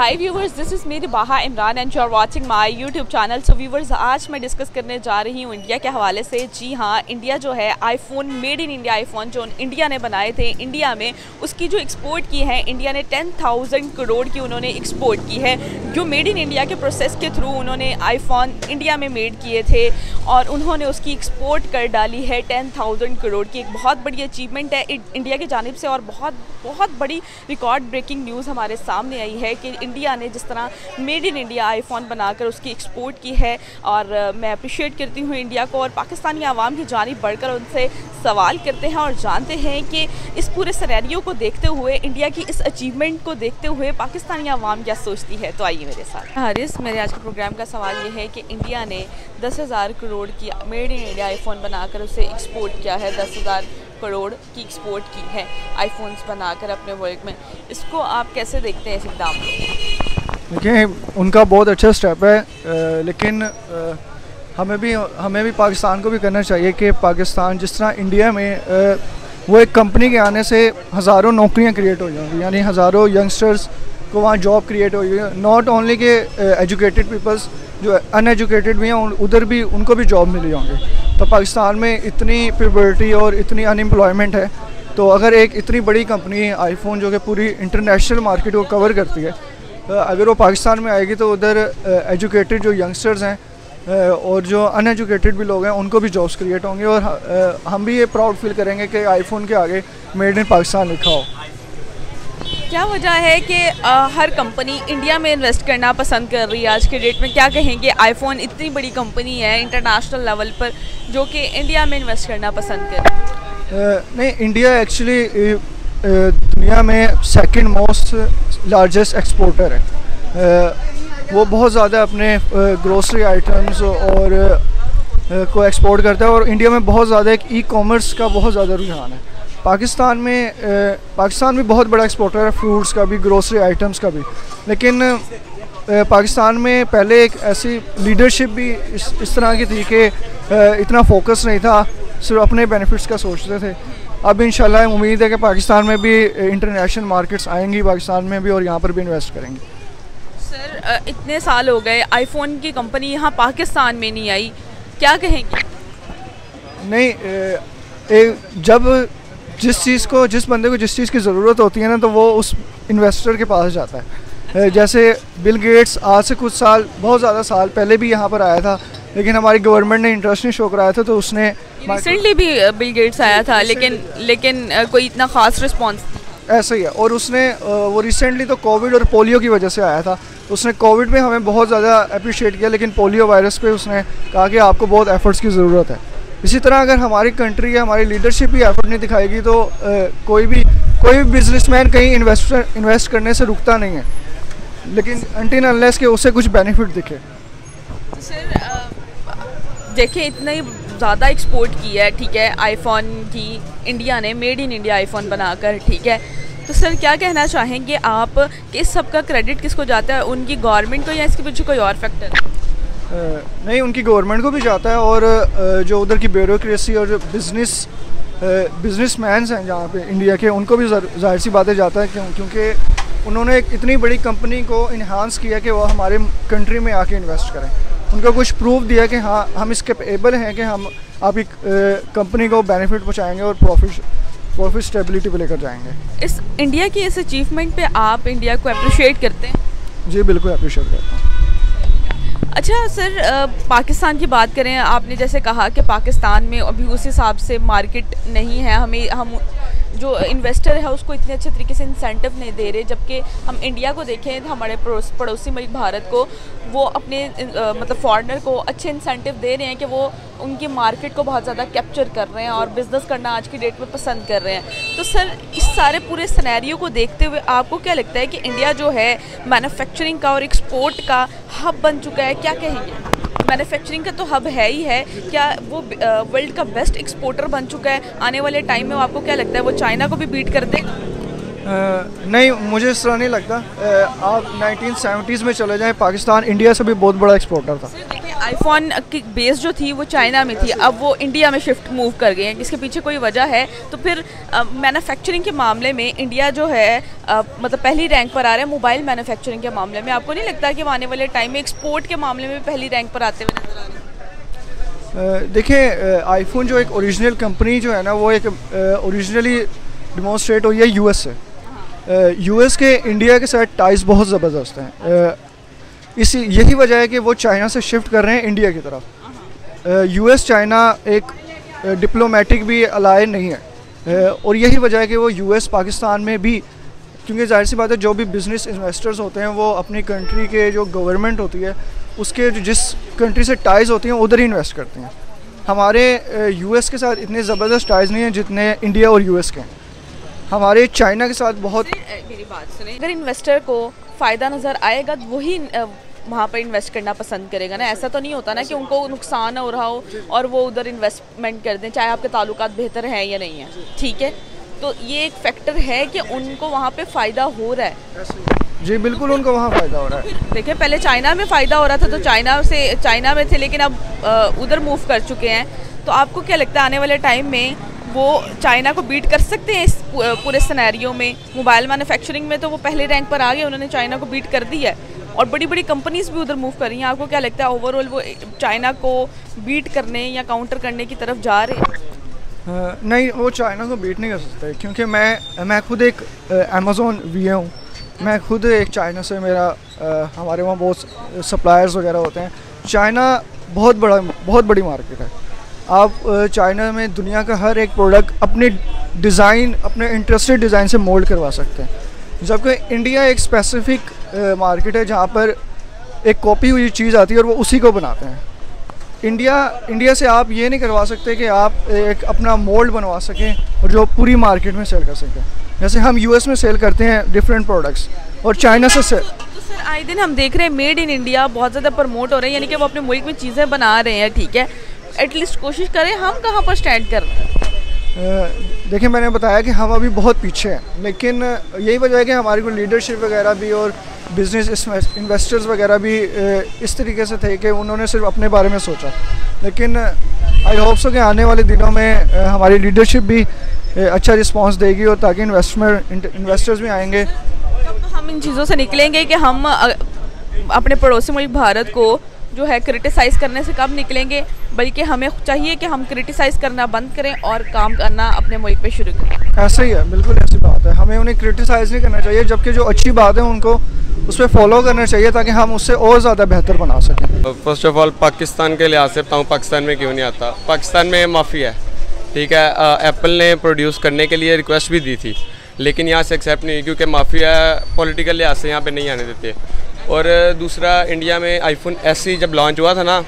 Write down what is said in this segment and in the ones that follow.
Hi viewers, this is Meri Baha Imran and you are watching my YouTube channel. So viewers, आज मैं discuss करने जा रही हूँ इंडिया के हवाले से। जी हाँ, इंडिया जो है iPhone, made in India iPhone जो इंडिया ने बनाए थे इंडिया में, उसकी जो एक्सपोर्ट की है इंडिया ने 10,000 करोड़ की उन्होंने एक्सपोर्ट की है। जो मेड इन इंडिया के प्रोसेस के थ्रू उन्होंने आईफोन इंडिया में मेड किए थे और उन्होंने उसकी एक्सपोर्ट कर डाली है 10,000 करोड़ की। एक बहुत बड़ी अचीवमेंट है इंडिया की जानिब से और बहुत बड़ी रिकॉर्ड ब्रेकिंग न्यूज़ हमारे सामने आई है कि इंडिया ने जिस तरह मेड इन इंडिया आईफोन बनाकर उसकी एक्सपोर्ट की है। और मैं अप्रिशिएट करती हूँ इंडिया को, और पाकिस्तानी आवाम की जानिब बढ़कर उनसे सवाल करते हैं और जानते हैं कि इस पूरे सिनेरियो को देखते हुए, इंडिया की इस अचीवमेंट को देखते हुए पाकिस्तानी आवाम क्या सोचती है। तो आइए मेरे साथ। हारिस, मेरे आज के प्रोग्राम का सवाल ये है कि इंडिया ने 10,000 करोड़ की मेड इन इंडिया आईफोन बनाकर उसे एक्सपोर्ट किया है। 10,000 करोड़ की एक्सपोर्ट की है आईफोन्स बनाकर अपने वर्ल्ड में। इसको आप कैसे देखते हैं इस इक़दाम को? देखिए, उनका बहुत अच्छा स्टेप है, लेकिन हमें भी पाकिस्तान को भी करना चाहिए कि पाकिस्तान जिस तरह इंडिया में वो एक कंपनी के आने से हज़ारों नौकरियां क्रिएट हो जाएंगी, यानी हज़ारों यंगस्टर्स को वहाँ जॉब क्रिएट होगी। नॉट ओनली के एजुकेटेड पीपल्स जो अनएजुकेटेड भी हैं उधर भी उनको भी जॉब मिली होंगी। तो पाकिस्तान में इतनी पॉवर्टी और इतनी अनएम्प्लॉयमेंट है, तो अगर एक इतनी बड़ी कंपनी आईफोन जो कि पूरी इंटरनेशनल मार्केट को कवर करती है, अगर वो पाकिस्तान में आएगी तो उधर एजुकेटेड जो यंगस्टर्स हैं और जो अनएजुकेटेड भी लोग हैं उनको भी जॉब्स क्रिएट होंगे। और हम भी ये प्राउड फील करेंगे कि आईफोन के आगे मेड इन पाकिस्तान लिखा हो। क्या वजह है कि हर कंपनी इंडिया में इन्वेस्ट करना पसंद कर रही है आज के डेट में? क्या कहेंगे, आईफोन इतनी बड़ी कंपनी है इंटरनेशनल लेवल पर जो कि इंडिया में इन्वेस्ट करना पसंद कर रही है? नहीं, इंडिया एक्चुअली दुनिया में सेकंड मोस्ट लार्जेस्ट एक्सपोर्टर है। वो बहुत ज़्यादा अपने ग्रोसरी आइटम्स और को एक्सपोर्ट करता है, और इंडिया में बहुत ज़्यादा एक ई कॉमर्स का बहुत ज़्यादा रुझान है। पाकिस्तान भी बहुत बड़ा एक्सपोर्टर है, फ्रूट्स का भी, ग्रोसरी आइटम्स का भी। लेकिन पाकिस्तान में पहले एक ऐसी लीडरशिप भी इस तरह की थी कि इतना फोकस नहीं था, सिर्फ अपने बेनिफिट्स का सोचते थे। अब इंशाल्लाह उम्मीद है कि पाकिस्तान में भी इंटरनेशनल मार्केट्स आएंगी, पाकिस्तान में भी, और यहाँ पर भी इन्वेस्ट करेंगे। सर, इतने साल हो गए आईफोन की कंपनी यहाँ पाकिस्तान में नहीं आई, क्या कहेंगे? नहीं, जब जिस बंदे को जिस चीज़ की ज़रूरत होती है ना, तो वो उस इन्वेस्टर के पास जाता है। जैसे बिल गेट्स आज से कुछ साल, बहुत ज़्यादा साल पहले भी यहाँ पर आया था, लेकिन हमारी गवर्नमेंट ने इंटरेस्ट नहीं शो कराया था, तो उसने रिसेंटली भी बिल गेट्स आया था, लेकिन कोई इतना ख़ास रिस्पॉन्स ऐसा ही है। और उसने वो रिसेंटली तो कोविड और पोलियो की वजह से आया था। उसने कोविड में हमें बहुत ज़्यादा अप्रिशिएट किया, लेकिन पोलियो वायरस पे उसने कहा कि आपको बहुत एफर्ट्स की ज़रूरत है। इसी तरह अगर हमारी कंट्री या हमारी लीडरशिप ही एफर्ट नहीं दिखाएगी तो कोई भी बिजनेसमैन कहीं इन्वेस्ट करने से रुकता नहीं है, लेकिन अनटिल अनलेस के उससे कुछ बेनिफिट दिखे। सर, देखिए, इतना ही ज़्यादा एक्सपोर्ट किया है, ठीक है, आईफोन की इंडिया ने मेड इन इंडिया आईफोन बनाकर, ठीक है। तो सर, क्या कहना चाहेंगे आप कि इस सब का क्रेडिट किसको जाता है, उनकी गवर्नमेंट को या इसके पीछे कोई और फैक्टर है? नहीं, उनकी गवर्नमेंट को भी जाता है, और जो उधर की ब्यूरोक्रेसी और जो बिजनेसमैन्स हैं जहाँ पे इंडिया के, उनको भी जाहिर सी बातें जाता है, क्योंकि उन्होंने एक इतनी बड़ी कंपनी को इन्हांस किया कि वो हमारे कंट्री में आके इन्वेस्ट करें। उनको कुछ प्रूफ दिया कि हाँ, हम इसके एबल हैं कि हम आपकी कंपनी को बेनिफिट पहुँचाएँगे और प्रॉफिट स्टेबिलिटी पे लेकर जाएंगे। इस इंडिया की इस अचीवमेंट पे आप इंडिया को अप्रिशिएट करते हैं? जी बिल्कुल अप्रिशिएट करता हूँ। अच्छा सर, पाकिस्तान की बात करें, आपने जैसे कहा कि पाकिस्तान में अभी उस हिसाब से मार्केट नहीं है, हम जो इन्वेस्टर है उसको इतने अच्छे तरीके से इंसेंटिव नहीं दे रहे, जबकि हम इंडिया को देखें, हमारे पड़ोसी मुल्क भारत को, वो अपने मतलब फॉरेनर को अच्छे इंसेंटिव दे रहे हैं कि वो उनकी मार्केट को बहुत ज़्यादा कैप्चर कर रहे हैं और बिज़नेस करना आज की डेट में पसंद कर रहे हैं। तो सर, इस सारे पूरे सिनेरियो को देखते हुए आपको क्या लगता है कि इंडिया जो है मैन्युफैक्चरिंग का और एक्सपोर्ट का हब बन चुका है? क्या कहेंगे? मैन्युफैक्चरिंग का तो हब है ही है, क्या वो वर्ल्ड का बेस्ट एक्सपोर्टर बन चुका है? आने वाले टाइम में आपको क्या लगता है वो चाइना को भी बीट कर देगा? नहीं, मुझे इस तरह नहीं लगता। आप 1970s में चले जाएं, पाकिस्तान इंडिया से भी बहुत बड़ा एक्सपोर्टर था। देखिए, आईफोन की बेस जो थी वो चाइना में थी, अब वो इंडिया में शिफ्ट मूव कर गए हैं, इसके पीछे कोई वजह है? तो फिर मैन्युफैक्चरिंग के मामले में इंडिया जो है मतलब पहली रैंक पर आ रहा है मोबाइल मैन्युफैक्चरिंग के मामले में। आपको नहीं लगता कि वो आने वाले टाइम में एक्सपोर्ट के मामले में पहली रैंक पर आते हुए नजर आ रहे हैं? देखिए, आईफोन जो एक ओरिजिनल कंपनी जो है ना, वो एक ओरिजिनली डिमॉन्स्ट्रेट हुई है यूएस से। यूएस के इंडिया के साथ टाइज बहुत ज़बरदस्त हैं। यही वजह है कि वो चाइना से शिफ्ट कर रहे हैं इंडिया की तरफ। यूएस चाइना एक डिप्लोमेटिक भी अलाय नहीं है, और यही वजह है कि वो यूएस पाकिस्तान में भी, क्योंकि जाहिर सी बात है जो भी बिज़नेस इन्वेस्टर्स होते हैं वो अपनी कंट्री के जो गवर्नमेंट होती है उसके जिस कंट्री से टाइज़ होती हैं उधर ही इन्वेस्ट करते हैं। हमारे यूएस के साथ इतने ज़बरदस्त टाइज़ नहीं हैं जितने इंडिया और यूएस के हैं। हमारे चाइना के साथ बहुत। मेरी बात सुने, अगर इन्वेस्टर को फ़ायदा नज़र आएगा तो वही वहाँ पर इन्वेस्ट करना पसंद करेगा ना। ऐसा तो नहीं होता ना कि उनको नुकसान हो रहा हो और वो उधर इन्वेस्टमेंट कर दें, चाहे आपके ताल्लुकात बेहतर हैं या नहीं है। ठीक है, तो ये एक फैक्टर है कि उनको वहाँ पे फ़ायदा हो रहा है। जी बिल्कुल, उनको वहाँ फ़ायदा हो रहा है। देखिए, पहले चाइना में फ़ायदा हो रहा था तो चाइना में थे, लेकिन अब उधर मूव कर चुके हैं। तो आपको क्या लगता है आने वाले टाइम में वो चाइना को बीट कर सकते हैं इस पूरे सिनेरियो में? मोबाइल मैन्युफैक्चरिंग में तो वो पहले रैंक पर आ गए, उन्होंने चाइना को बीट कर दी है और बड़ी बड़ी कंपनीज भी उधर मूव कर रही हैं। आपको क्या लगता है ओवरऑल वो चाइना को बीट करने या काउंटर करने की तरफ जा रहे हैं? नहीं, वो चाइना को बीट नहीं कर सकते, क्योंकि मैं खुद एक अमेज़ॉन वीए हूँ। मैं खुद एक चाइना से हमारे वहाँ बहुत सप्लायर्स वगैरह होते हैं। चाइना बहुत बड़ी मार्केट है। आप चाइना में दुनिया का हर एक प्रोडक्ट अपने डिज़ाइन, अपने इंटरेस्टेड डिज़ाइन से मोल्ड करवा सकते हैं, जबकि इंडिया एक स्पेसिफिक मार्केट है जहाँ पर एक कॉपी हुई चीज़ आती है और वो उसी को बनाते हैं। इंडिया से आप ये नहीं करवा सकते कि आप एक अपना मोल्ड बनवा सकें और जो पूरी मार्केट में सेल कर सकें, जैसे हम यूएस में सेल करते हैं डिफरेंट प्रोडक्ट्स और चाइना से सेल। तो सर, आए दिन हम देख रहे हैं मेड इन इंडिया बहुत ज़्यादा प्रमोट हो रहे हैं, यानी कि वो अपने मुल्क में चीज़ें बना रहे हैं। ठीक है, एटलीस्ट कोशिश करें। हम कहाँ पर स्टैंड कर रहे हैं? देखिए, मैंने बताया कि हम अभी बहुत पीछे हैं, लेकिन यही वजह है कि हमारी कोई लीडरशिप वगैरह भी और बिज़नेस इन्वेस्टर्स वगैरह भी इस तरीके से थे कि उन्होंने सिर्फ अपने बारे में सोचा। लेकिन आई होप सो कि आने वाले दिनों में हमारी लीडरशिप भी अच्छा रिस्पांस देगी और ताकि इन्वेस्टर्स भी आएंगे। तो हम इन चीज़ों से निकलेंगे कि हम अपने पड़ोसी मुल्क भारत को जो है क्रिटिसाइज़ करने से कब निकलेंगे, बल्कि हमें चाहिए कि हम क्रिटिसाइज़ करना बंद करें और काम करना अपने मुल्क पे शुरू करें। ऐसा ही है, बिल्कुल ऐसी बात है। हमें उन्हें क्रिटिसाइज़ नहीं करना चाहिए, जबकि जो अच्छी बात है उनको उस पर फॉलो करना चाहिए ताकि हम उससे और ज़्यादा बेहतर बना सकें। फर्स्ट ऑफ ऑल पाकिस्तान के लिहाज से बताऊँ, पाकिस्तान में क्यों नहीं आता। पाकिस्तान में माफ़ी है, ठीक है। एप्पल ने प्रोड्यूस करने के लिए रिक्वेस्ट भी दी थी, लेकिन यहाँ से एक्सेप्ट नहीं, क्योंकि माफिया पॉलिटिकल लिहाज से यहाँ पे नहीं आने देते। और दूसरा, इंडिया में आईफोन SE जब लॉन्च हुआ था ना,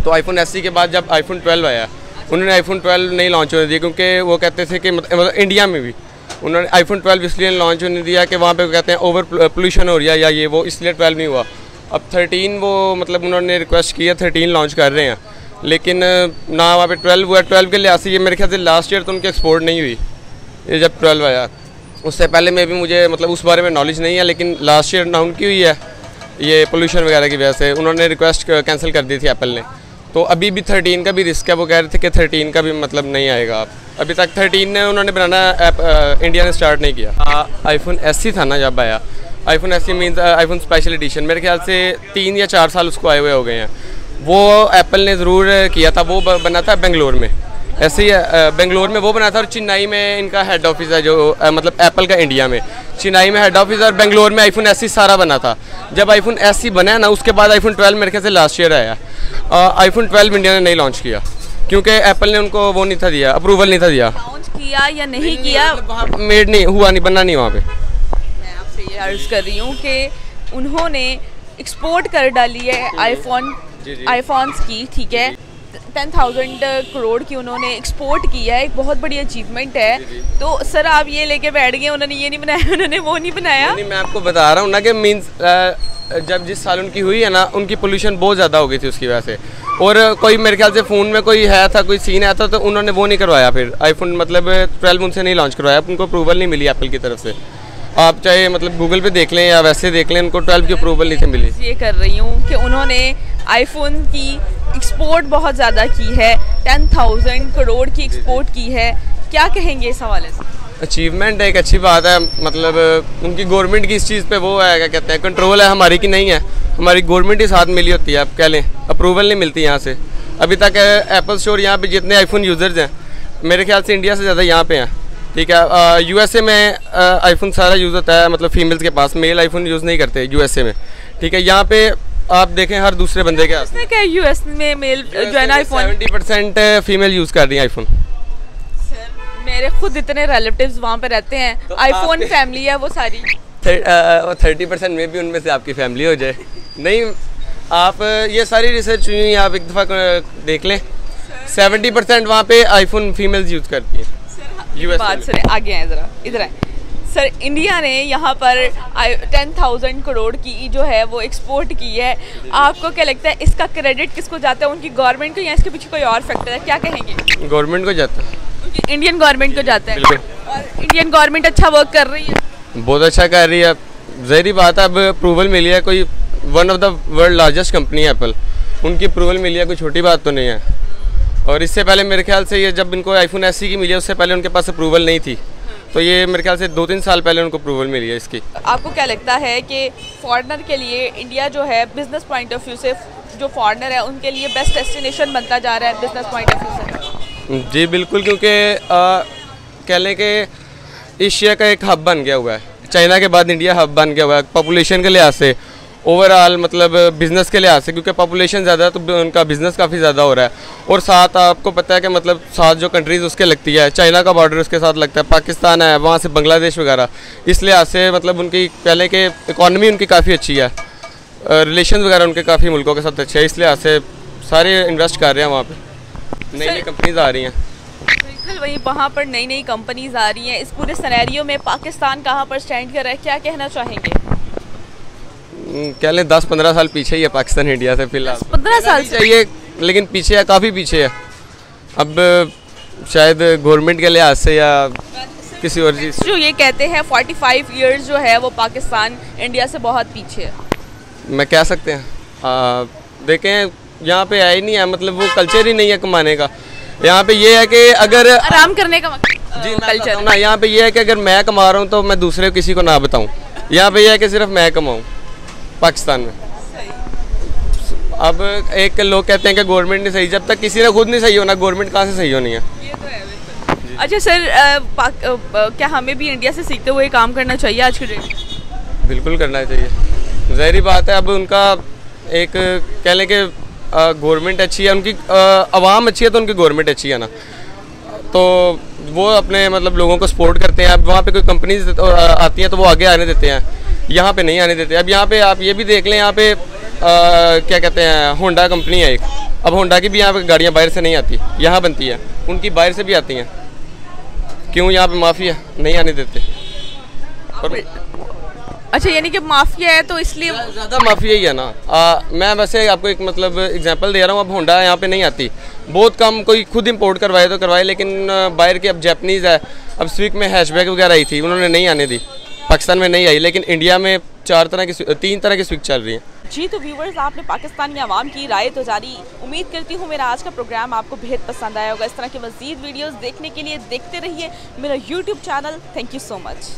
तो आईफोन SE के बाद जब आईफोन 12 आया, उन्होंने आईफोन 12 नहीं लॉन्च होने दिया, क्योंकि वो कहते थे कि मतलब इंडिया में भी उन्होंने आईफोन 12 इसलिए लॉन्च होने दिया कि वहाँ पे कहते हैं ओवर पोल्यूशन हो रहा है या ये वो, इसलिए 12 नहीं हुआ। अब 13 वो मतलब उन्होंने रिक्वेस्ट किया, 13 लॉन्च कर रहे हैं, लेकिन ना वहाँ पे 12 हुआ। 12 के लिहाज से ये मेरे ख्याल से लास्ट ईयर तो उनकी एक्सपोर्ट नहीं हुई, ये जब 12 आया। उससे पहले में भी मुझे मतलब उस बारे में नॉलेज नहीं है, लेकिन लास्ट ईयर ना उनकी हुई है, ये पोल्यूशन वगैरह की वजह से उन्होंने रिक्वेस्ट कैंसिल कर दी थी एप्पल ने। तो अभी भी 13 का भी रिस्क है, वो कह रहे थे कि 13 का भी मतलब नहीं आएगा। अभी तक 13 ने उन्होंने बनाना इंडिया ने स्टार्ट नहीं किया। आईफोन SE था ना जब आया, iPhone SE means iPhone special edition, मेरे ख्याल से 3 या 4 साल उसको आए हुए हो गए हैं। वो एप्पल ने ज़रूर किया था, वो बना था बेंगलोर में। ऐसे ही बेंगलोर में वो बना था और चेन्नई में इनका हेड ऑफिस है, जो मतलब एप्पल का इंडिया में। चेन्नई में हेड ऑफिस और बेंगलोर में आईफोन SE सारा बना था। जब आईफोन SE बना ना, उसके बाद आईफोन 12 मेरे ख्याल से लास्ट ईयर आया। आईफोन 12 इंडिया ने नहीं लॉन्च किया, क्योंकि एप्पल ने उनको वो नहीं था दिया, अप्रूवल नहीं था दिया। लॉन्च किया या नहीं किया, वहाँ मेड नहीं हुआ, नहीं बनना नहीं वहाँ पे। मैं आपसे ये अर्ज कर रही हूँ कि उन्होंने एक्सपोर्ट कर डाली है आईफोन्स की, ठीक है। 10,000 करोड़ की उन्होंने एक्सपोर्ट किया है, एक बहुत बड़ी अचीवमेंट है। तो सर आप ये लेके बैठ गए, उन्होंने ये नहीं बनाया, उन्होंने वो नहीं बनाया। नहीं, मैं आपको बता रहा हूँ ना कि मीन्स जब जिस साल उनकी हुई है ना, उनकी पोल्यूशन बहुत ज़्यादा हो गई थी उसकी वजह से। और कोई मेरे ख्याल से फ़ोन में कोई है था, कोई सीन आया था, तो उन्होंने वो नहीं करवाया। फिर आईफोन मतलब 12 उनसे नहीं लॉन्च करवाया, उनको अप्रूवल नहीं मिली एप्पल की तरफ से। आप चाहे मतलब गूगल पे देख लें या वैसे देख लें, उनको 12 की अप्रूवल नहीं थी मिली। ये कर रही हूँ कि उन्होंने आईफोन की एक्सपोर्ट बहुत ज़्यादा की है, 10,000 करोड़ की एक्सपोर्ट की है, क्या कहेंगे इस हवाले से? अचीवमेंट एक अच्छी बात है, मतलब उनकी गवर्नमेंट की इस चीज़ पे वो है, क्या कहते हैं, कंट्रोल है, हमारी की नहीं है। हमारी गवर्नमेंट ही साथ मिली होती है, आप कह लें, अप्रूवल नहीं मिलती यहाँ से। अभी तक एप्पल स्टोर यहाँ पे जितने आईफोन यूज़र्स हैं मेरे ख्याल से इंडिया से ज़्यादा यहाँ पे हैं, ठीक है। यूएसए में आईफोन सारा यूज़ होता है, मतलब फीमेल्स के पास, मेल आईफोन यूज़ नहीं करते यूएसए में, ठीक है। यहाँ पे आप देखें हर दूसरे बंदे के हाथ में यूएस में मेल जो है ना आईफोन 70% फीमेल यूज़ कर रही है आईफोन। मेरे खुद इतने रिलेटिव्स वहाँ पे रहते हैं, तो आईफोन फैमिली है वो सारी। 30% में भी उनमें से आपकी फैमिली हो जाए। नहीं, आप ये सारी रिसर्च हुई, आप एक दफ़ा देख लें, 70% वहाँ पे आईफोन फीमेल्स यूज़ करती हैं यूएस। बात सुने, आगे आए ज़रा, इधर आए सर। इंडिया ने यहाँ पर 10,000 करोड़ की जो है वो एक्सपोर्ट की है, आपको क्या लगता है इसका क्रेडिट किसको जाता है, उनकी गवर्नमेंट को या इसके पीछे कोई और फैक्टर है, क्या कहेंगे? गवर्नमेंट को जाता है, इंडियन गवर्नमेंट को जाता है। और इंडियन गवर्नमेंट अच्छा वर्क कर रही है, बहुत अच्छा कर रही है। ज़ाहिर बात है, अब अप्रूवल मिली है, कोई one of the world largest company है एप्पल, उनकी अप्रूवल मिली है, कोई छोटी बात तो नहीं है। और इससे पहले मेरे ख्याल से ये जब इनको आईफोन SE की मिली है, उससे पहले उनके पास अप्रूवल नहीं थी, तो ये मेरे ख्याल से 2-3 साल पहले उनको अप्रूवल मिली है इसकी। आपको क्या लगता है कि फॉरेनर के लिए इंडिया जो है बिजनेस पॉइंट ऑफ व्यू से, जो फॉरेनर है उनके लिए बेस्ट डेस्टिनेशन बनता जा रहा है बिजनेस पॉइंट ऑफ व्यू से? जी बिल्कुल, क्योंकि कह लें कि एशिया का एक हब बन गया हुआ है, चाइना के बाद इंडिया हब बन गया हुआ है पॉपुलेशन के लिहाज से, ओवरऑल मतलब बिज़नेस के लिहाज से, क्योंकि पॉपुलेशन ज़्यादा है तो उनका बिज़नेस काफ़ी ज़्यादा हो रहा है। और साथ आपको पता है कि मतलब साथ जो कंट्रीज़ उसके लगती है, चाइना का बॉर्डर उसके साथ लगता है, पाकिस्तान है, वहाँ से बांग्लादेश वगैरह, इस लिहाज से मतलब उनकी पहले के इकॉनमी उनकी काफ़ी अच्छी है, रिलेशन वगैरह उनके काफ़ी मुल्कों के साथ अच्छे है, इस लिहाज से सारे इन्वेस्ट कर रहे हैं वहाँ पर, नई नई कंपनीज आ रही हैं। बिल्कुल, वही वहाँ पर नई नई कंपनीज आ रही हैं। इस पूरे सिनेरियो में पाकिस्तान कहाँ पर स्टैंड कर रहा है, क्या कहना चाहेंगे? कह लें 10-15 साल पीछे ही है पाकिस्तान इंडिया से फिलहाल। 15 साल चाहिए, लेकिन पीछे है, काफ़ी पीछे है। अब शायद गवर्नमेंट के लिहाज से या किसी और चीज़, जो ये कहते हैं 45 ईयर्स जो है वो पाकिस्तान इंडिया से बहुत पीछे है, मैं कह सकते हैं। देखें यहाँ पे है ही नहीं है, मतलब वो कल्चर ही नहीं है कमाने का। यहाँ पे ये है कि अगर आराम करने का जी कल्चर ना, यहाँ पे ये है कि अगर मैं कमा रहा हूँ तो मैं दूसरे किसी को ना बताऊँ। यहाँ पे ये है कि सिर्फ मैं कमाऊँ पाकिस्तान में। अब एक लोग कहते हैं कि गवर्नमेंट नहीं सही, जब तक किसी ने खुद नहीं सही होना, गवर्नमेंट कहाँ से सही होनी है? ये तो है। अच्छा सर, क्या हमें भी इंडिया से सीखते हुए काम करना चाहिए आज के डेट में? बिल्कुल करना चाहिए, ज़ाहिर बात है। अब उनका एक कह लें कि गवर्नमेंट अच्छी है, उनकी आवाम अच्छी है तो उनकी गवर्नमेंट अच्छी है ना, तो वो अपने मतलब लोगों को सपोर्ट करते हैं। अब वहाँ पे कोई कंपनीज आती हैं तो वो आगे आने देते हैं, यहाँ पे नहीं आने देते। अब यहाँ पे आप ये भी देख लें, यहाँ पे क्या कहते हैं, होंडा कंपनी है एक, अब होंडा की भी यहाँ पे गाड़ियाँ बाहर से नहीं आती, यहाँ बनती है, उनकी बाहर से भी आती हैं। क्यों? यहाँ पे माफिया नहीं आने देते। और अच्छा, यानी कि माफिया है तो इसलिए ज़्यादा माफिया ही है ना। मैं वैसे आपको एक मतलब एग्जांपल दे रहा हूँ। अब होंडा यहाँ पे नहीं आती, बहुत कम, कोई खुद इंपोर्ट करवाए तो करवाए, लेकिन बाहर की अब जैपनीज़ है। अब स्विक में हैचबैक वगैरह आई थी, उन्होंने नहीं आने दी, पाकिस्तान में नहीं आई, लेकिन इंडिया में 3 तरह की स्विक चल रही है। जी तो व्यूवर्स, आपने पाकिस्तानी आवाम की राय तो जानी। उम्मीद करती हूँ मेरा आज का प्रोग्राम आपको बेहद पसंद आया होगा। इस तरह के मज़ीद वीडियोस देखने के लिए देखते रहिए मेरा YouTube channel. Thank you so much.